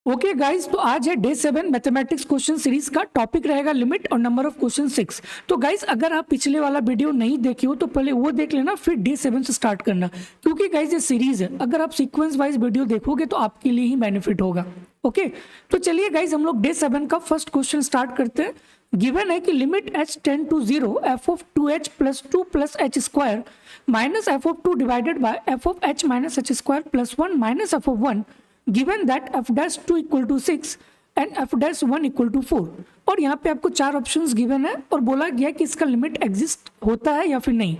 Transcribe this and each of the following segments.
Okay guys, तो आज है डे 7 मैथमेटिक्स क्वेश्चन सीरीज का टॉपिक रहेगा लिमिट और नंबर ऑफ क्वेश्चन 6। तो गाइज अगर आप पिछले वाला वीडियो नहीं देखे हो तो पहले वो देख लेना, फिर डे 7 से स्टार्ट करना, क्योंकि गाइज ये सीरीज है, अगर आप सीक्वेंस वाइज वीडियो देखोगे तो आपके लिए ही बेनिफिट होगा। ओके, तो चलिए गाइज हम लोग डे 7 का फर्स्ट क्वेश्चन स्टार्ट करते हैं। गिवन है कि limit h tend to 0 f of 2h plus 2 plus h square minus f of 2 divided by f of h minus h square plus 1 minus f of 1 given that f dash 2 equal to 6 and f dash 1 equal to 4। और यहाँ पे आपको चार options given है और बोला गया कि इसका लिमिट एग्जिस्ट होता है या फिर नहीं।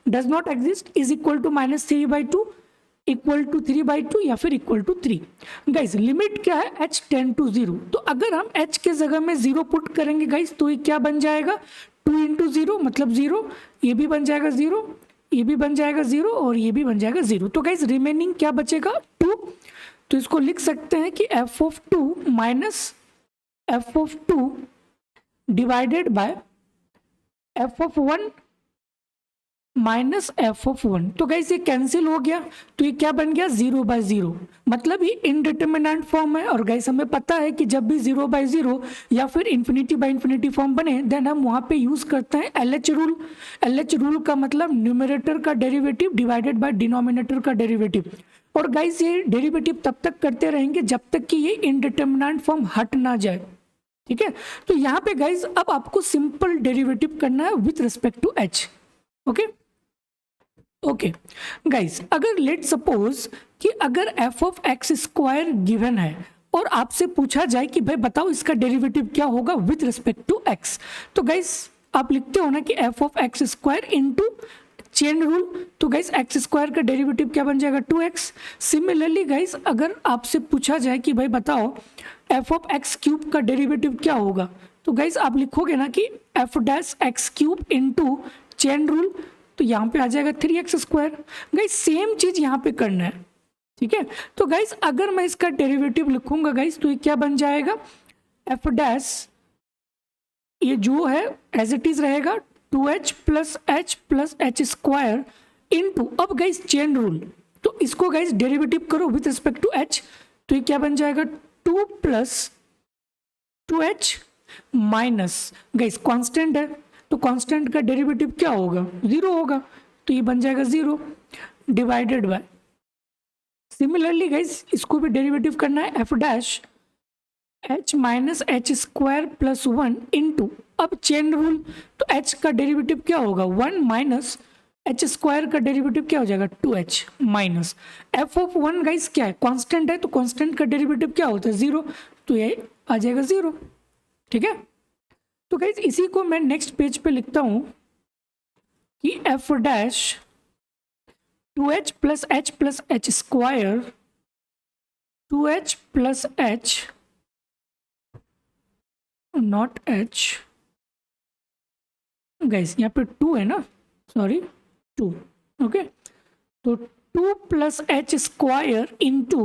Does not exist, is equal to -3/2, equal to 3/2 या फिर इक्वल टू 3। गाइज लिमिट क्या है, h टेंड टू 0। तो अगर हम h के जगह में 0 पुट करेंगे गाइज तो ये क्या बन जाएगा, 2 इंटू 0 मतलब 0, ये भी बन जाएगा 0, ये भी बन जाएगा 0 और ये भी बन जाएगा 0। तो गाइज रिमेनिंग क्या बचेगा, 2। तो इसको लिख सकते हैं कि f of 2 minus f of 2 divided by f of 1 minus f of 1। तो गाइस ये कैंसिल हो गया, तो ये क्या बन गया, 0/0, मतलब ये इनडिटर्मिनेंट फॉर्म है। और गाइस हमें पता है कि जब भी 0/0 या फिर इन्फिनिटी फॉर्म बने देन हम वहां पे यूज करते हैं LH रूल। LH रूल का मतलब न्यूमरेटर का डेरिवेटिव डिवाइडेड बाय डिनोमिनेटर का डेरिवेटिव। और गाइस ये डेरिवेटिव तब तक करते रहेंगे जब तक कि ये इनडिटर्मिनेंट फॉर्म हट ना जाए। ठीक है, तो यहाँ पे गाइस अब आपको सिंपल डेरिवेटिव करना है with respect to h। Okay guys, अगर लेट सपोज कि अगर f of x square given है और आपसे पूछा जाए कि भाई बताओ इसका डेरिवेटिव क्या होगा विथ रिस्पेक्ट टू x, तो गाइस आप लिखते हो ना कि f of x square into chain rule. तो गाइस एक्स स्क्वायर का डेरिवेटिव क्या बन जाएगा, 2x। सिमिलरली गाइस अगर आपसे पूछा जाए कि भाई बताओ f ऑफ एक्स क्यूब का डेरिवेटिव क्या होगा, तो गाइस आप लिखोगे ना कि f dash x cube into chain rule, तो यहाँ पे आ जाएगा 3x स्क्वायर। गाइस सेम चीज यहाँ पे करना है, ठीक है। तो गाइस अगर मैं इसका डेरिवेटिव लिखूंगा गाइस तो ये क्या बन जाएगा, f डैश ये जो है एज इट इज रहेगा 2h plus h square into, अब गाइस चेन रूल, तो इसको गाइस डेरिवेटिव करो विथ रिस्पेक्ट टू h, तो ये क्या बन जाएगा 2 plus 2h minus, guys constant है तो कांस्टेंट का डेरिवेटिव क्या होगा, 0 होगा, तो ये बन जाएगा 0 डिवाइडेड बाय। सिमिलरली गाइस इसको भी डेरिवेटिव करना है, f dash h minus h square plus 1 into, अब चेन रूल, तो h का डेरिवेटिव क्या होगा 1 माइनस h स्क्वायर का डेरिवेटिव क्या हो जाएगा 2h minus f of 1 guys क्या है, कांस्टेंट है, तो कांस्टेंट का डेरिवेटिव क्या होता है 0, तो ये आ जाएगा 0। ठीक है, तो गाइस इसी को मैं नेक्स्ट पेज पे लिखता हूं कि f dash 2h plus h square 2h plus h not h, guys यहाँ पे 2 है ना, सॉरी 2, ओके, तो 2 plus h square into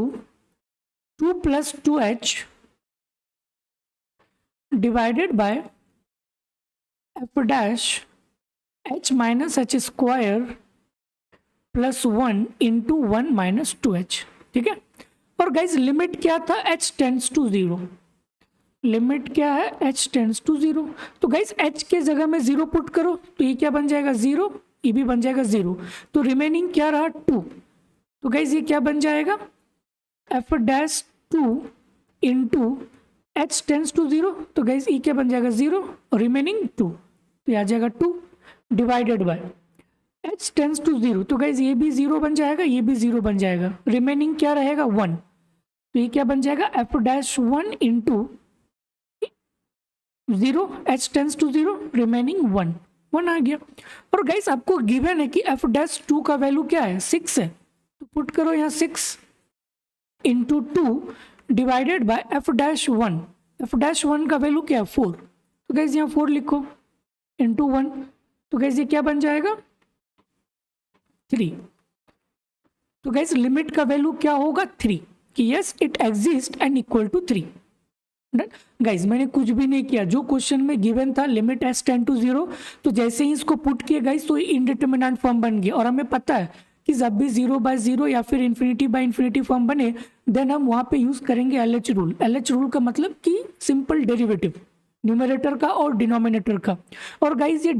2 plus 2h divided by f dash h minus h square plus 1 into 1 minus 2h। ठीक है, और guys limit क्या था, h टेंड्स टू 0, लिमिट क्या है h टेंड्स टू 0। तो गाइज h के जगह में 0 पुट करो तो ये क्या बन जाएगा 0, ये भी बन जाएगा 0, तो रिमेनिंग क्या रहा 2। तो गाइज ये क्या बन जाएगा f dash 2 into h tends to 0, तो गाइज ये क्या बन जाएगा 0 और रिमेनिंग 2, तो ये आ जाएगा 2 divided by h tends to 0, तो गाइज ये भी 0 बन जाएगा, ये भी 0 बन जाएगा, रिमेनिंग क्या रहेगा 1, तो ये क्या बन जाएगा f dash 1 into 0 h tends to 0 remaining 1 आ गया। और गाइस आपको गिवन है कि f डैश 2 का वैल्यू क्या है 6 है, तो पुट करो यहाँ 6 into 2 divided by f dash 1, f dash 1 का वैल्यू क्या है 4, तो गाइस यहाँ 4 लिखो इंटू 1, तो गाइस ये क्या बन जाएगा 3। तो गाइस लिमिट का वैल्यू क्या होगा 3, कि yes it exist and equal to 3। Guys मैंने कुछ भी नहीं किया, जो क्वेश्चन में गिवन था लिमिट h टेंड टू 0, तो जैसे ही इसको पुट किए गाइज तो इनडिटर्मिनेंट फॉर्म बन गया। और हमें पता है कि जब भी 0/0 या फिर इन्फिनिटी बाय इन्फिनिटी फॉर्म बने देन हम वहाँ पे यूज़ करेंगे LH रूल। LH रूल का मतलब कि सिंपल डेरिवेटिव, न्यूमरेटर का और डिनोमिनेटर का। और गाइज ये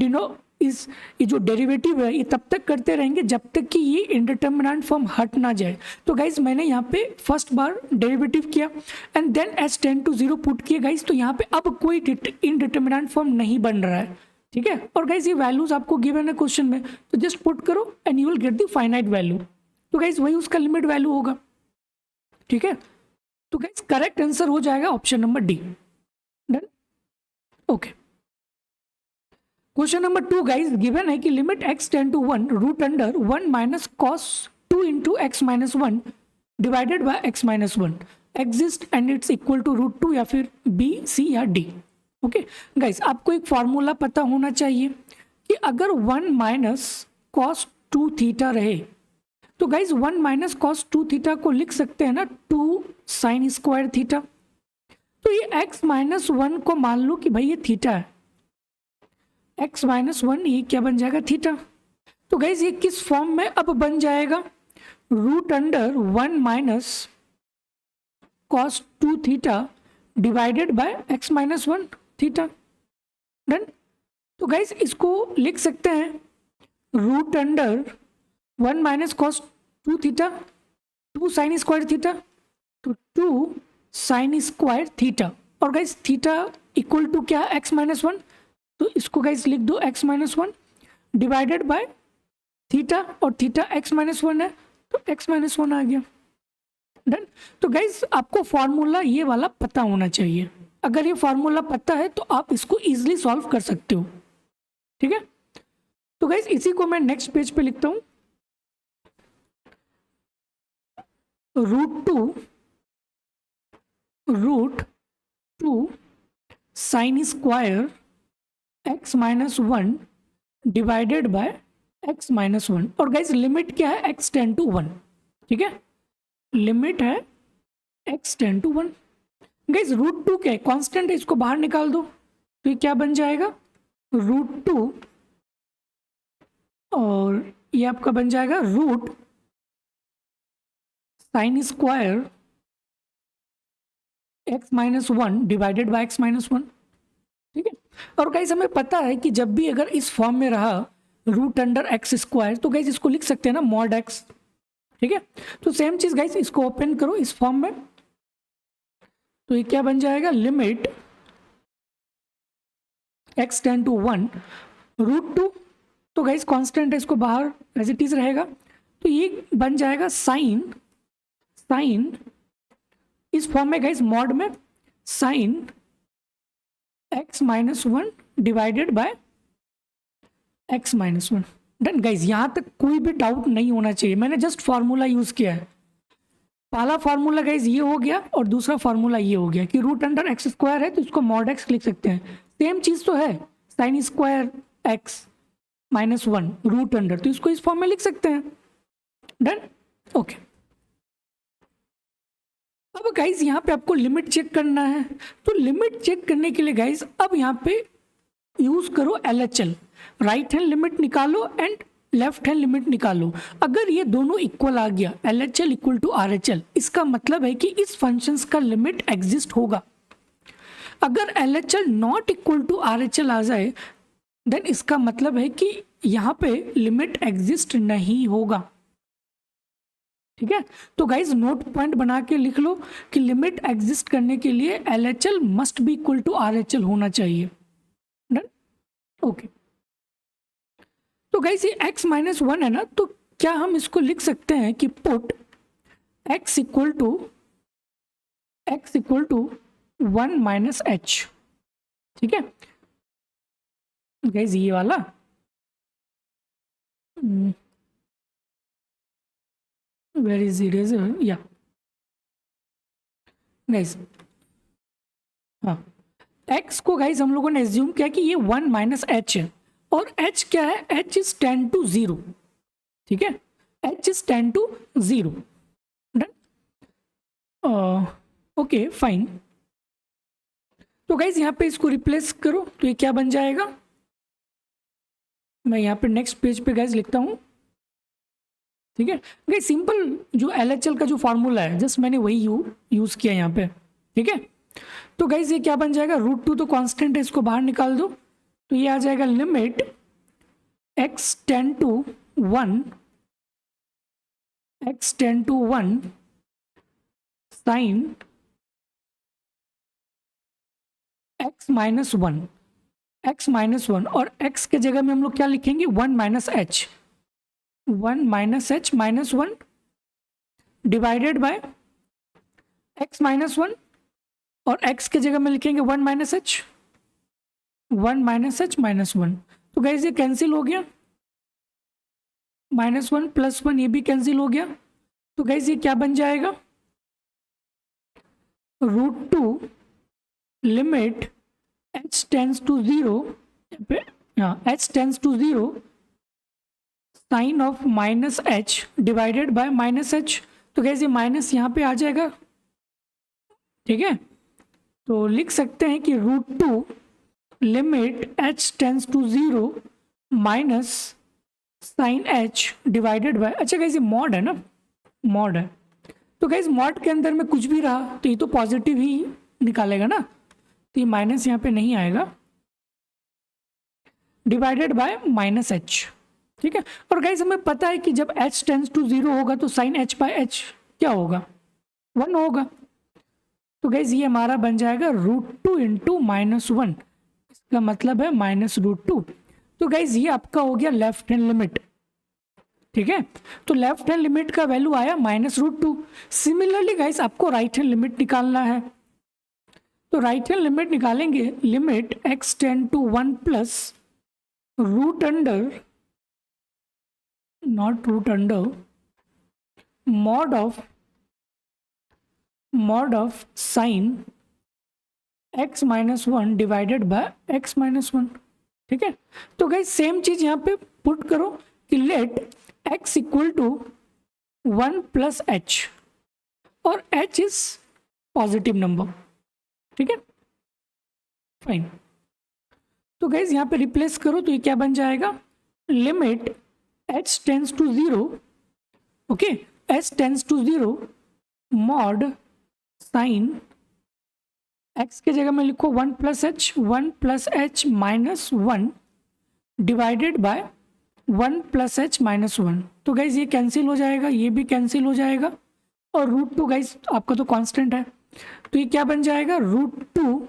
जो डेरिवेटिव है ये तब तक करते रहेंगे जब तक कि ये इंडिटरमिनेंट फॉर्म हट ना जाए। तो गाइज मैंने यहाँ पे फर्स्ट बार डेरिवेटिव किया and then h tend to 0 put किया गाइज, तो यहाँ पे अब कोई इंडिटरमिनेंट फॉर्म नहीं बन रहा है, ठीक है। और गाइज ये वैल्यूज आपको गिवन है क्वेश्चन में, तो जस्ट पुट करो and you will get the finite value. तो गाइज वही उसका लिमिट वैल्यू होगा, ठीक है। तो गाइज करेक्ट आंसर हो जाएगा option number D. Done, okay. Question number 2 guys given है कि limit x tend to 1 root under 1 minus cos 2 into x minus 1 divided by x minus 1 exist and it's equal to √2 या फिर B, C या D। Okay guys आपको एक formula पता होना चाहिए कि अगर 1 माइनस कॉस 2 थीटा रहे तो गाइज 1 माइनस कॉस 2 थीटा को लिख सकते हैं ना 2 साइन स्क्वायर थीटा। तो ये x माइनस 1 को मान लो कि भाई ये थीटा है, x माइनस 1 ये क्या बन जाएगा थीटा। तो गाइज ये किस फॉर्म में अब बन जाएगा, root under 1 minus cos 2 theta divided by x minus 1 theta. Done. तो गाइज इसको लिख सकते हैं root under 1 minus cos 2 theta 2 sine square theta, तो 2 साइन स्क्वायर थीटा। और गाइज थीटा इक्वल टू क्या है x माइनस 1, तो इसको गाइज लिख दो x minus 1 divided by theta, और थीटा x माइनस 1 है तो x माइनस 1 आ गया। डन। तो गाइज आपको फॉर्मूला ये वाला पता होना चाहिए, अगर ये फॉर्मूला पता है तो आप इसको इजीली सॉल्व कर सकते हो, ठीक है। तो गाइज इसी को मैं नेक्स्ट पेज पे लिखता हूं, √2 sine square x minus 1 divided by x minus 1। और गाइज लिमिट क्या है x टेंड टू 1, ठीक है, लिमिट है x टेंड टू 1। गाइज √2 क्या है, कांस्टेंट है, इसको बाहर निकाल दो तो ये क्या बन जाएगा √2 और ये आपका बन जाएगा root sine square x minus 1 divided by x minus 1, ठीक है। और गाइज हमें पता है कि जब भी अगर इस फॉर्म में रहा रूट अंडर x स्क्वायर तो गाइज इसको लिख सकते हैं ना मॉड x, ठीक है। तो सेम चीज गाइज इसको ओपन करो इस फॉर्म में, तो ये क्या बन जाएगा लिमिट x टेंड टू 1 √2, तो गाइज कांस्टेंट है इसको बाहर एज इट इज रहेगा, तो ये बन जाएगा साइन इस फॉर्म में गाइज मॉड में sine x minus 1 divided by x minus 1। Done guys, यहां तक कोई भी डाउट नहीं होना चाहिए, मैंने जस्ट फॉर्मूला यूज किया है। पहला फॉर्मूला गाइज ये हो गया और दूसरा फॉर्मूला ये हो गया कि रूट अंडर x स्क्वायर है तो इसको मॉड x लिख सकते हैं, सेम चीज तो है sine square x minus 1 root under, तो इसको इस फॉर्म में लिख सकते हैं। Done, okay. अब गाइज यहाँ पे आपको लिमिट चेक करना है, तो लिमिट चेक करने के लिए गाइज अब यहाँ पे यूज करो LHL, राइट हैंड लिमिट निकालो एंड लेफ्ट हैंड लिमिट निकालो। अगर ये दोनों इक्वल आ गया LHL इक्वल टू RHL, इसका मतलब है कि इस फंक्शंस का लिमिट एग्जिस्ट होगा। अगर LHL not equal to RHL आ जाए देन इसका मतलब है कि यहाँ पे लिमिट एग्जिस्ट नहीं होगा, ठीक है। तो गाइज नोट पॉइंट बना के लिख लो कि लिमिट एग्जिस्ट करने के लिए LHL must be equal to RHL होना चाहिए। Done, okay. तो गाइज ये x माइनस 1 है ना, तो क्या हम इसको लिख सकते हैं कि put x equal to 1 minus h, ठीक है। गाइज ये वाला वेर इज इरेजर, या गाइज हाँ x को गाइज हम लोगों ने एज्यूम किया कि ये 1 माइनस h है, और h क्या है, h इज टेंड टू 0, ठीक है, h is tend to 0। Done, okay fine. तो गाइज यहाँ पे इसको रिप्लेस करो तो ये क्या बन जाएगा, मैं यहाँ पे नेक्स्ट पेज पे गाइज लिखता हूँ ठीक है गाइस, सिंपल जो LHL का जो फॉर्मूला है जस्ट मैंने वही यूज किया यहाँ पे। ठीक है, तो गाइस ये क्या बन जाएगा, √2 तो कांस्टेंट है, इसको बाहर निकाल दो, तो ये आ जाएगा limit x tend to 1 sine x minus one और x के जगह में हम लोग क्या लिखेंगे, 1 minus h minus 1 divided by x minus 1 और x के जगह में लिखेंगे 1 माइनस h माइनस 1। तो गाइस ये कैंसिल हो गया, -1 +1 ये भी कैंसिल हो गया। तो गाइस ये क्या बन जाएगा, √2 limit h tends to 0, h tends to 0 sine of -h divided by -h। तो गाइस ये माइनस यहाँ पे आ जाएगा। ठीक है, तो लिख सकते हैं कि √2 limit h tends to 0 minus sine h divided by, अच्छा गाइस ये मॉड है ना, मॉड है, तो गाइस मॉड के अंदर में कुछ भी रहा तो ये तो पॉजिटिव ही निकालेगा ना, तो ये माइनस यहाँ पे नहीं आएगा, डिवाइडेड बाय -h। ठीक है, और गाइस हमें पता है कि जब h टेंड्स टू 0 होगा तो साइन h बाय h क्या होगा, 1 होगा। तो गाइस ये हमारा बन जाएगा √2 इंटू -1, इसका मतलब है -√2। तो गाइस ये आपका हो गया लेफ्ट हैंड लिमिट। ठीक है, तो लेफ्ट हैंड लिमिट का वैल्यू आया -√2। सिमिलरली गाइस आपको राइट हैंड लिमिट निकालना है, तो राइट हैंड लिमिट निकालेंगे, limit x tend to 1 plus root under, not root under, mod of sine x minus 1 divided by x minus 1। ठीक है, तो गाइस सेम चीज यहाँ पे पुट करो कि let x equal to 1 plus h और h इज पॉजिटिव नंबर। ठीक है, फाइन, तो गाइस यहाँ पे रिप्लेस करो तो ये क्या बन जाएगा, limit h tends to 0, okay, h tends to 0 mod sine x के जगह में लिखो 1 plus h minus 1 divided by 1 plus h minus 1। तो गाइज ये कैंसिल हो जाएगा, ये भी कैंसिल हो जाएगा, और √2 गाइज आपका तो कांस्टेंट है, तो ये क्या बन जाएगा, √2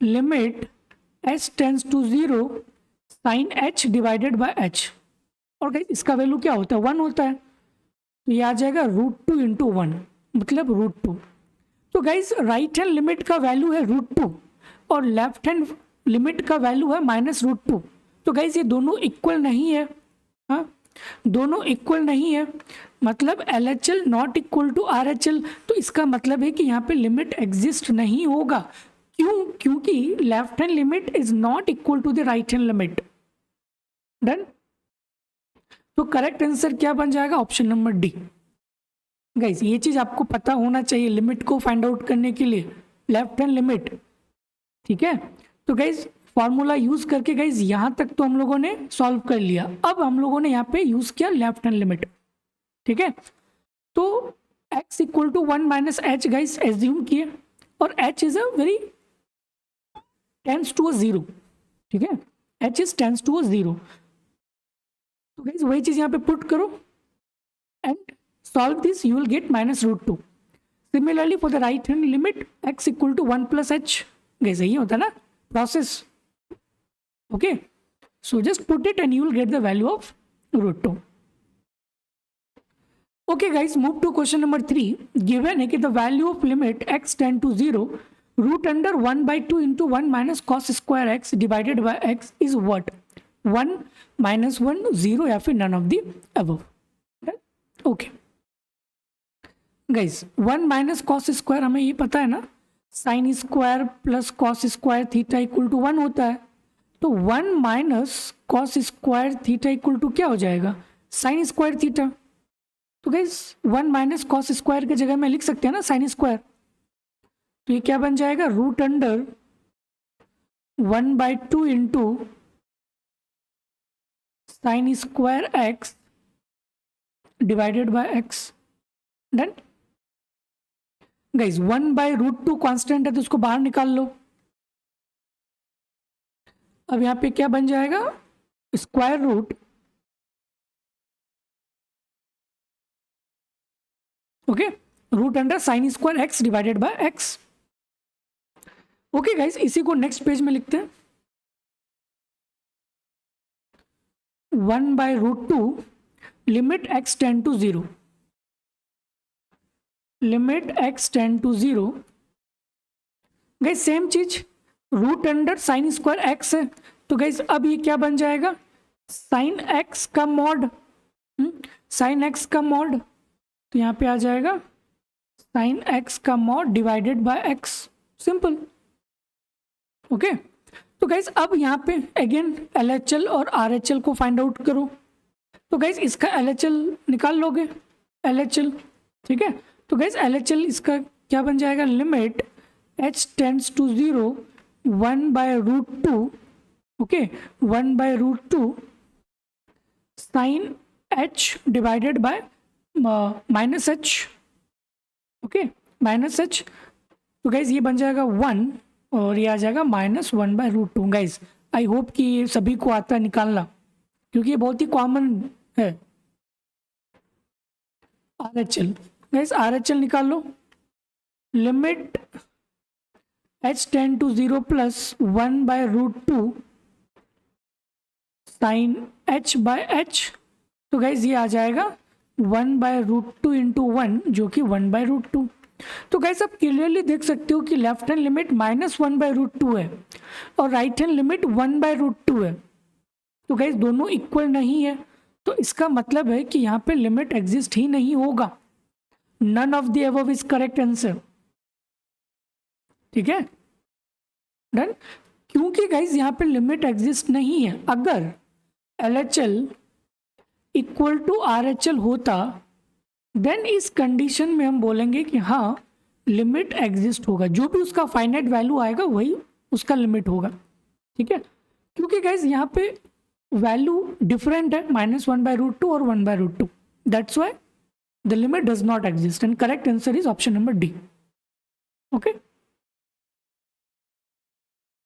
limit h tends to 0 sine h divided by h, और गाइज इसका वैल्यू क्या होता है, 1 होता है, तो ये आ जाएगा √2 इंटू 1 मतलब √2। तो गाइज राइट हैंड लिमिट का वैल्यू है √2 और लेफ्ट हैंड लिमिट का वैल्यू है -√2। तो गाइज ये दोनों इक्वल नहीं है, हाँ दोनों इक्वल नहीं है, मतलब LHL not equal to RHL। तो इसका मतलब है कि यहाँ पे लिमिट एग्जिस्ट नहीं होगा, क्यों, क्योंकि left hand limit is not equal to the right hand limit. Done, तो करेक्ट आंसर क्या बन जाएगा, ऑप्शन नंबर डी। गाइज ये चीज आपको पता होना चाहिए लिमिट को फाइंड आउट करने के लिए, लेफ्ट हैंड लिमिट। ठीक है, तो गाइज फॉर्मूला यूज करके गाइज यहां तक तो हम लोगों ने सॉल्व कर लिया, अब हम लोगों ने यहाँ पे यूज किया लेफ्ट हैंड लिमिट। ठीक है, तो x equal to 1 minus h guys assume किए, और h is a very tends to 0। ठीक है, h इज टेंस टू 0, तो गाइज वही चीज यहाँ पे पुट करो and solve this, you will get -√2। Similarly for the right hand limit x equal to 1 plus h, guys यही होता है ना process, okay, so just put it and you will get the value of √2। okay guys, move to question number 3। given है कि the value of limit x tend to 0 root under 1/2 into 1 minus cos square x divided by x is what, 1 -1 0 या फिर none of the above। okay guys 1 minus cos square हमें ये पता है ना, sine square plus cos square theta equal to 1 होता है, तो 1 minus cos square theta equal to क्या हो जाएगा, साइन स्क्वायर थीटा। तो गाइज 1 माइनस कॉस स्क्वायर की जगह में लिख सकते हैं ना साइन स्क्वायर, तो ये क्या बन जाएगा, root under 1/2 into sine square x divided by x. Done guys, 1/√2 constant है तो उसको बाहर निकाल लो। अब यहाँ पे क्या बन जाएगा, square root, okay, root under sine square x divided by x. Okay guys, इसी को नेक्स्ट पेज में लिखते हैं। 1/√2 limit x tend to 0, limit x tend to 0। Guys same चीज, root under sine square x है तो गाइज अब ये क्या बन जाएगा, साइन एक्स का मॉड, साइन एक्स का मॉड, तो यहाँ पे आ जाएगा साइन एक्स का mod divided by x, simple. Okay, तो गाइज अब यहाँ पे अगेन LHL और RHL को फाइंड आउट करो। तो गाइज इसका LHL निकाल लोगे, LHL, ठीक है। तो गाइज LHL इसका क्या बन जाएगा, limit h tends to 0 1/√2, okay, 1/√2 sine h divided by minus h, okay, minus h। तो गाइज ये बन जाएगा 1 और ये आ जाएगा -1/√2। गाइज आई होप कि ये सभी को आता है निकालना, क्योंकि ये बहुत ही कॉमन है। RHL, गाइज RHL निकाल लो, limit h tend to 0 plus 1/√2 sine h by h। तो गाइज ये आ जाएगा 1/√2 इंटू 1 जो कि 1/√2। तो गाइस आप क्लियरली देख सकते हो कि लेफ्ट हैंड लिमिट -1/√2 है और राइट हैंड लिमिट 1/√2 है। तो गाइस दोनों इक्वल नहीं है, तो इसका मतलब है कि यहाँ पे लिमिट एग्जिस्ट ही नहीं होगा। None of the above is correct answer, ठीक है, डन। क्योंकि गाइस यहाँ पे लिमिट एग्जिस्ट नहीं है। अगर LHL इक्वल टू RHL होता देन इस कंडीशन में हम बोलेंगे कि हाँ लिमिट एग्जिस्ट होगा, जो भी उसका फाइनाइट वैल्यू आएगा वही उसका लिमिट होगा, ठीक है। क्योंकि गाइज यहाँ पे वैल्यू डिफरेंट है, -1/√2 और 1/√2, that's why the limit does not exist and correct answer is option number D. Okay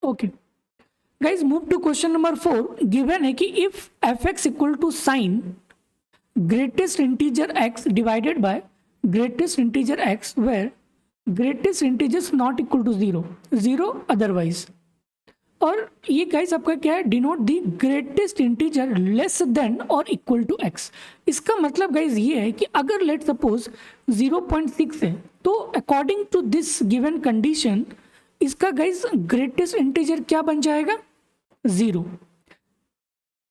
okay guys, move to question number 4। Given है कि if f(x) equal to sine greatest integer x divided by greatest integer x where greatest integer is not equal to 0 otherwise। और ये guys आपका क्या है, denote the greatest integer less than और equal to x। इसका मतलब guys ये है कि अगर लेट सपोज 0.6 है तो according to this given condition इसका गाइस ग्रेटेस्ट इंटीजर क्या बन जाएगा, 0,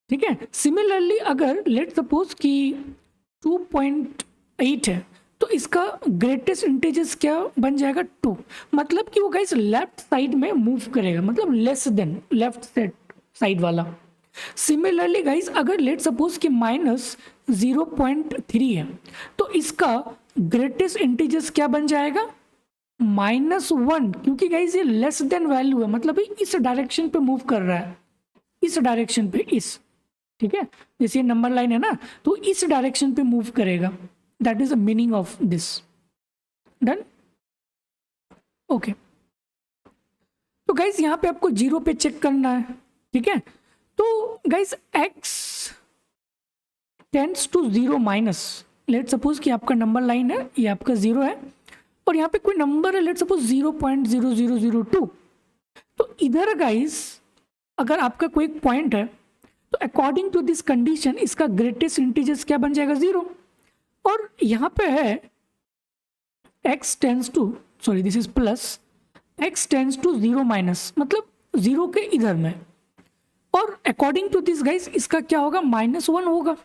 ठीक है। सिमिलरली अगर लेट सपोज कि 2.8 है तो इसका ग्रेटेस्ट इंटीजर्स क्या बन जाएगा, 2, मतलब कि वो गाइस लेफ्ट साइड में मूव करेगा, मतलब लेस देन लेफ्ट साइड वाला। सिमिलरली गाइस अगर लेट सपोज कि -0.3 है तो इसका ग्रेटेस्ट इंटीजर्स क्या बन जाएगा, -1, क्योंकि गाइस ये लेस देन वैल्यू है, मतलब इस डायरेक्शन पे मूव कर रहा है, इस डायरेक्शन पे, इस, ठीक है, जैसे नंबर लाइन है ना तो इस डायरेक्शन पे मूव करेगा, that is the meaning of this. Done, okay. तो गाइस यहाँ पे आपको 0 पे चेक करना है, ठीक है। तो guys x tends to 0 minus, let suppose कि आपका नंबर लाइन है, ये आपका 0 है और यहाँ पे कोई नंबर है लेट सपोज 0.0002। तो इधर गाइस अगर आपका कोई पॉइंट है तो अकॉर्डिंग टू दिस कंडीशन इसका ग्रेटेस्ट इंटीजर्स क्या बन जाएगा, 0। और यहाँ पे है x tends to, sorry this is plus, x tends to 0 minus, मतलब 0 के इधर में, और अकॉर्डिंग टू दिस गाइस इसका क्या होगा, -1 होगा।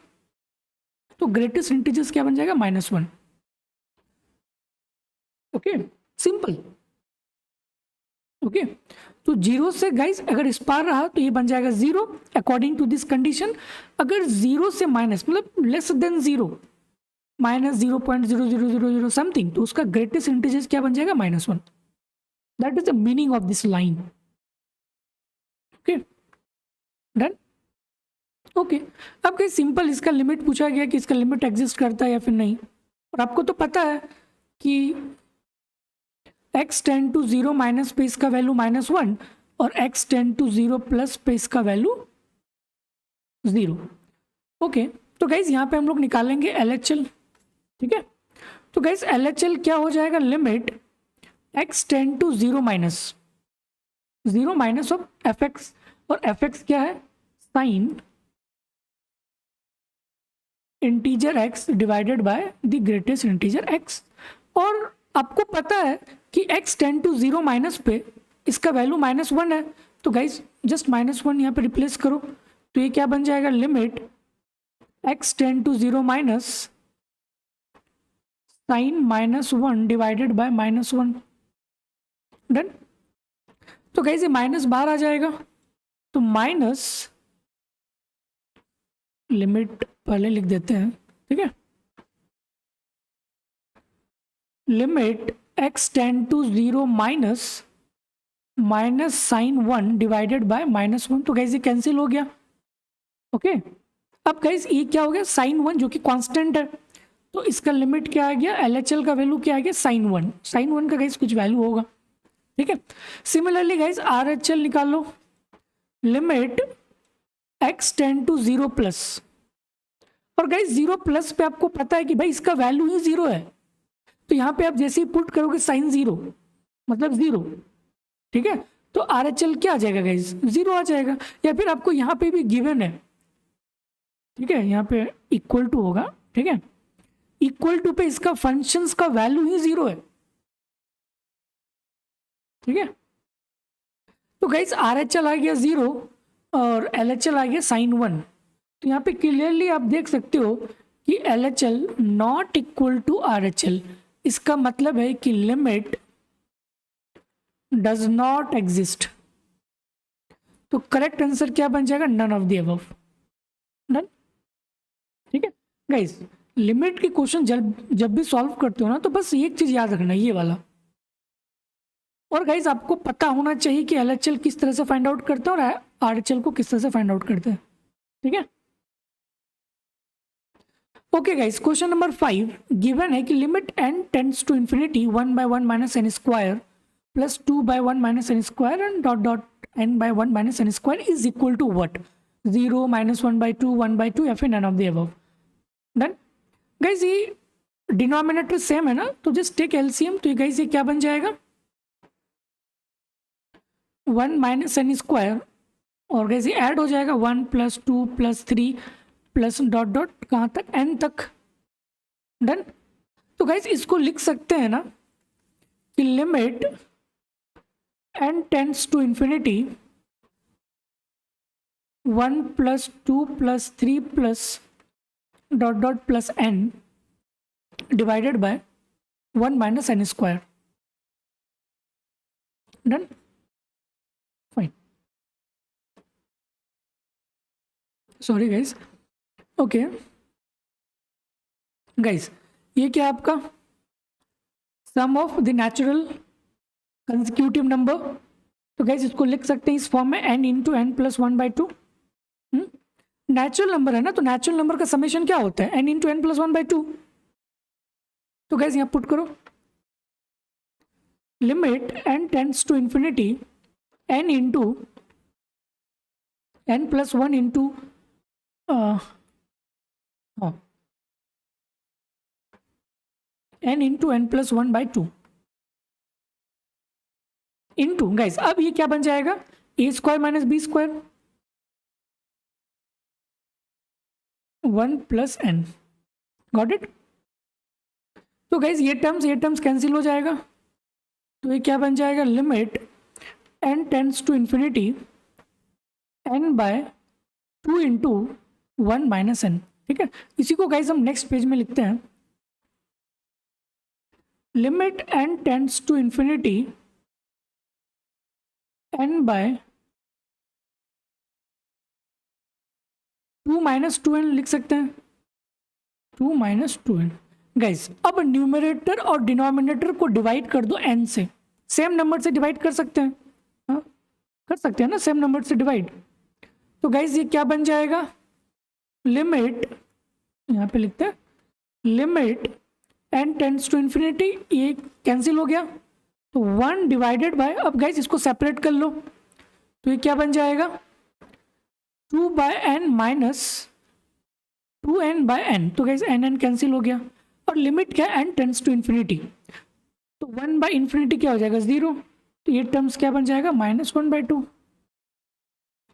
तो ग्रेटेस्ट इंटीजर्स क्या बन जाएगा, -1। Okay, simple. ओके, तो 0 से गाइस अगर इस पार रहा तो ये बन जाएगा 0 अकॉर्डिंग टू दिस कंडीशन। अगर 0 से माइनस मतलब लेस देन 0, -0.0000 समथिंग, तो उसका ग्रेटेस्ट इंटीजर्स क्या बन जाएगा, -1। That is the meaning of this line. Okay, done. Okay, अब कहीं सिंपल इसका लिमिट पूछा गया कि इसका लिमिट एग्जिस्ट करता है या फिर नहीं, और आपको तो पता है कि x टेंड टू 0 माइनस पे इसका वैल्यू -1 और x टेंड टू 0 प्लस पे इसका वैल्यू 0। ओके, तो गाइज यहाँ पे हम लोग निकालेंगे LHL, ठीक है। तो गाइज LHL क्या हो जाएगा, limit x tend to 0 minus of fx, और fx क्या है, sine integer x divided by the greatest integer x। और आपको पता है कि x टेंड टू 0 माइनस पे इसका वैल्यू -1 है, तो गाइज जस्ट -1 यहाँ पे रिप्लेस करो, तो ये क्या बन जाएगा, limit x tend to 0 minus sine -1 divided by -1। Done. तो गाइज ये माइनस बाहर आ जाएगा, तो माइनस, लिमिट पहले लिख देते हैं, ठीक है, limit x tend to 0 minus sine 1 divided by -1। तो गाइज ये कैंसिल हो गया। ओके, अब गाइज ये क्या हो गया, साइन 1 जो कि कांस्टेंट है, तो इसका लिमिट क्या आ गया, LHL का वैल्यू क्या आ गया, साइन 1 का गाइज कुछ वैल्यू होगा, ठीक है। सिमिलरली गाइज RHL निकाल लो, limit x tend to 0 plus, और गाइज 0 प्लस पे आपको पता है कि भाई इसका वैल्यू ही 0 है, तो यहाँ पे आप जैसे ही पुट करोगे साइन 0 मतलब 0, ठीक है, तो RHL क्या आ जाएगा गाइज, 0 आ जाएगा। या फिर आपको यहाँ पे भी गिवन है, ठीक है, यहाँ पे इक्वल टू होगा, ठीक है, इक्वल टू पे इसका फंक्शंस का वैल्यू ही 0 है, ठीक है। तो गाइज RHL आ गया 0 और LHL आ गया साइन 1। तो यहाँ पे क्लियरली आप देख सकते हो कि LHL not equal to RHL, इसका मतलब है कि लिमिट डज नॉट एग्जिस्ट। तो करेक्ट आंसर क्या बन जाएगा, none of the above. Done, ठीक है गाइज। लिमिट के क्वेश्चन जब भी सॉल्व करते हो ना, तो बस एक चीज याद रखना, ये वाला। और गाइज आपको पता होना चाहिए कि LHL किस तरह से फाइंड आउट करते हैं और RHL को किस तरह से फाइंड आउट करते हैं, ठीक है। Okay guys, question number 5 given है कि limit n tends to infinity 1/1 minus n square plus 2/1 minus n square and dot dot n/1 minus n square is equal to what, 0 -1/2 1/2 या फिर none of the above. Done guys, ये denominator same है ना, तो just take LCM। तो guys ये क्या बन जाएगा, 1 माइनस n स्क्वायर, और गाइज ये ऐड हो जाएगा 1 + 2 + 3 प्लस डॉट डॉट कहाँ तक, n तक। डन। तो गाइज इसको लिख सकते हैं ना कि limit n tends to infinity 1 + 2 + 3 plus dot dot plus n divided by 1 minus n square. Done, fine, sorry guys. Okay guys, ये क्या है आपका, sum of the natural consecutive number. तो गाइज इसको लिख सकते हैं इस फॉर्म में, n into n + 1/2। Natural number है ना, तो नेचुरल नंबर का समेशन क्या होता है, n इंटू n + 1/2। तो गाइज यहाँ पुट करो, limit n tends to infinity n into n + 1 into n into n + 1/2 into guys, अब ये क्या बन जाएगा, a² - b² 1 + n। Got it. तो गाइज ये टर्म्स कैंसिल हो जाएगा, तो ये क्या बन जाएगा, limit n tends to infinity n/2 into 1 minus n। ठीक है, इसी को गाइज हम नेक्स्ट पेज में लिखते हैं, limit n tends to infinity n/2 - 2n लिख सकते हैं, 2 - 2n। गाइज अब न्यूमरेटर और डिनोमिनेटर को डिवाइड कर दो n से, सेम नंबर से डिवाइड कर सकते हैं, हाँ कर सकते हैं ना, सेम नंबर से डिवाइड। तो गाइज ये क्या बन जाएगा, लिमिट, यहाँ पे लिखते हैं limit n tends to infinity, ये कैंसिल हो गया, तो 1 डिवाइडेड बाय, अब गाइस इसको सेपरेट कर लो, तो ये क्या बन जाएगा 2/n माइनस 2n/n, तो गाइस n कैंसिल हो गया, और लिमिट क्या है n टेंड्स टू इन्फिनिटी, तो 1/∞ क्या हो जाएगा 0, तो ये टर्म्स क्या बन जाएगा -1/2,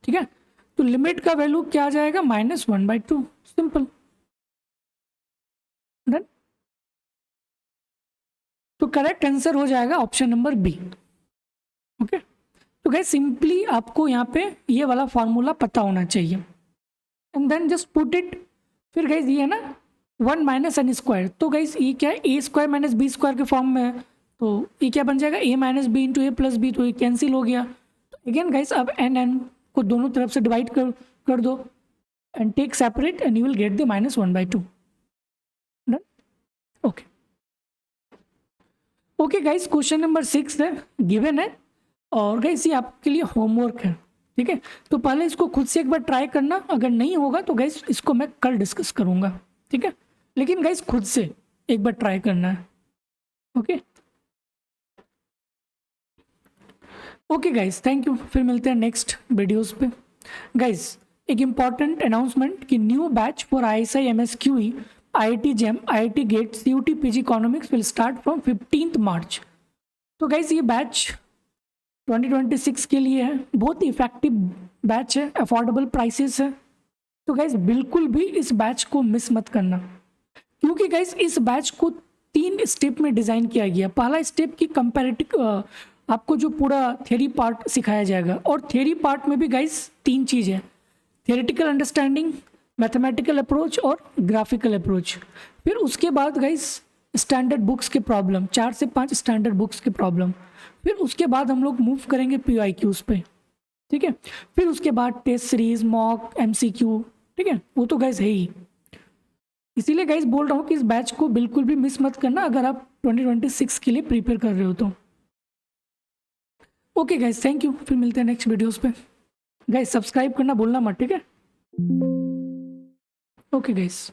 ठीक है। तो लिमिट का वैल्यू क्या आ जाएगा -1/2, सिंपल डन। तो करेक्ट आंसर हो जाएगा ऑप्शन नंबर बी। ओके, तो गाइस सिंपली आपको यहाँ पे ये वाला फॉर्मूला पता होना चाहिए, and then just put it. फिर गाइस ये है ना 1 माइनस n स्क्वायर, तो गाइस ये क्या है a square minus B square के फॉर्म में है, तो ये क्या बन जाएगा a minus B into A plus B, तो ये कैंसिल हो गया। तो अगेन गाइस अब n को दोनों तरफ से डिवाइड कर दो and take separate and you will get the -1/2 done. Okay okay guys, question number 6 है, गिवन है, और गाइस ये आपके लिए होमवर्क है, ठीक है। तो पहले इसको खुद से एक बार ट्राई करना, अगर नहीं होगा तो गाइस इसको मैं कल डिस्कस करूंगा, ठीक है, लेकिन गाइस खुद से एक बार ट्राई करना है। Okay okay guys, thank you, फिर मिलते हैं नेक्स्ट वीडियोस पे। गाइस एक इम्पॉर्टेंट अनाउंसमेंट कि new batch for ISI MSQE IIT JEM IIT GATE CUT PG economics will start from 15 मार्च। तो गाइस ये बैच 2026 के लिए है, बहुत ही इफेक्टिव बैच है, अफोर्डेबल प्राइसेस है, तो गाइस बिल्कुल भी इस बैच को मिस मत करना, क्योंकि गाइस इस बैच को 3 स्टेप में डिज़ाइन किया गया। पहला स्टेप की कंपैरेटिव, आपको जो पूरा थ्योरी पार्ट सिखाया जाएगा, और थ्योरी पार्ट में भी गाइस 3 चीज़ है, थियोरेटिकल अंडरस्टैंडिंग, मैथमेटिकल अप्रोच और ग्राफिकल अप्रोच। फिर उसके बाद गाइस स्टैंडर्ड बुक्स के प्रॉब्लम, 4 से 5 स्टैंडर्ड बुक्स के प्रॉब्लम, फिर उसके बाद हम लोग मूव करेंगे PYQs पे, ठीक है। फिर उसके बाद टेस्ट सीरीज, मॉक, MCQ, ठीक है, वो तो गाइस है ही। इसीलिए गाइस बोल रहा हूँ कि इस बैच को बिल्कुल भी मिस मत करना अगर आप 2026 के लिए प्रिपेयर कर रहे हो तो। ओके गाइस, थैंक यू, फिर मिलते हैं नेक्स्ट वीडियोस पे। गाइस सब्सक्राइब करना भूलना मत, ठीक है। Okay guys.